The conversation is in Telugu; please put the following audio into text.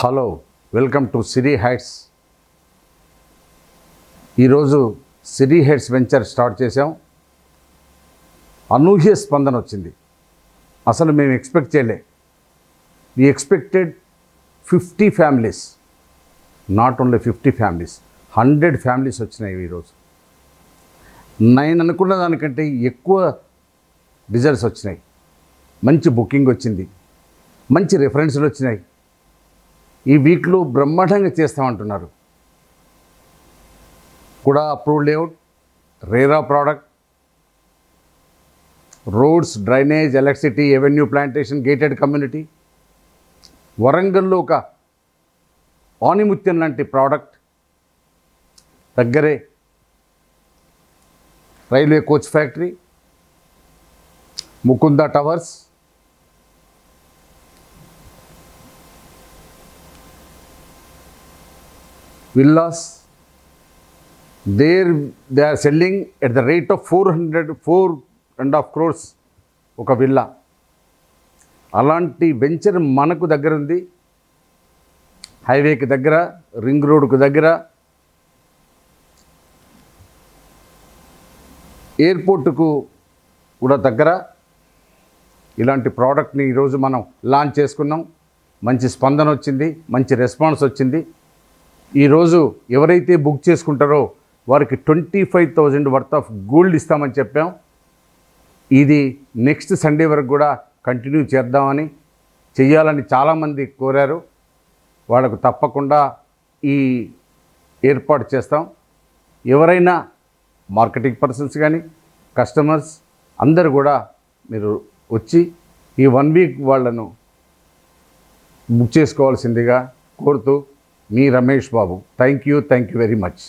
Hello, welcome to Siri Heights. ఈరోజు సిరీ హైట్స్ వెంచర్ స్టార్ట్ చేసాం. అనూహ్య స్పందన వచ్చింది. అసలు మేము ఎక్స్పెక్ట్ చేయలే. We expected 50 families, not only 50 families, 100 families వచ్చినాయి ఈరోజు. 9 అనుకున్న దానికంటే ఎక్కువ రిజల్ట్స్ వచ్చినాయి. మంచి బుకింగ్ వచ్చింది, మంచి రెఫరెన్స్లు వచ్చినాయి. ఈ వీక్లో బ్రహ్మాండంగా చేస్తామంటున్నారు. కూడా approved layout, RERA product, roads, drainage, electricity, avenue plantation, gated community. వరంగల్లో ఒక ఆనిముత్యం లాంటి ప్రోడక్ట్, దగ్గరే railway coach factory, Mukunda towers, villas. There they are selling at the rate of 4.5 crores ఒక విల్లా. అలాంటి వెంచర్ మనకు దగ్గర ఉంది. హైవేకి దగ్గర, రింగ్ రోడ్కు దగ్గర, ఎయిర్పోర్టుకు కూడా దగ్గర. ఇలాంటి ప్రోడక్ట్ని ఈరోజు మనం లాంచ్ చేసుకున్నాం. మంచి స్పందన వచ్చింది, మంచి రెస్పాన్స్ వచ్చింది. ఈరోజు ఎవరైతే బుక్ చేసుకుంటారో వారికి 25,000 వర్త్ ఆఫ్ గోల్డ్ ఇస్తామని చెప్పాం. ఇది నెక్స్ట్ సండే వరకు కూడా కంటిన్యూ చేద్దామని, చెయ్యాలని చాలామంది కోరారు. వాళ్ళకు తప్పకుండా ఈ ఏర్పాటు చేస్తాం. ఎవరైనా మార్కెటింగ్ పర్సన్స్ కానీ కస్టమర్స్ అందరూ కూడా మీరు వచ్చి ఈ 1 వీక్ వాళ్ళను బుక్ చేసుకోవాల్సిందిగా కోరుతూ, మీ Ramesh Babu. Thank you very much.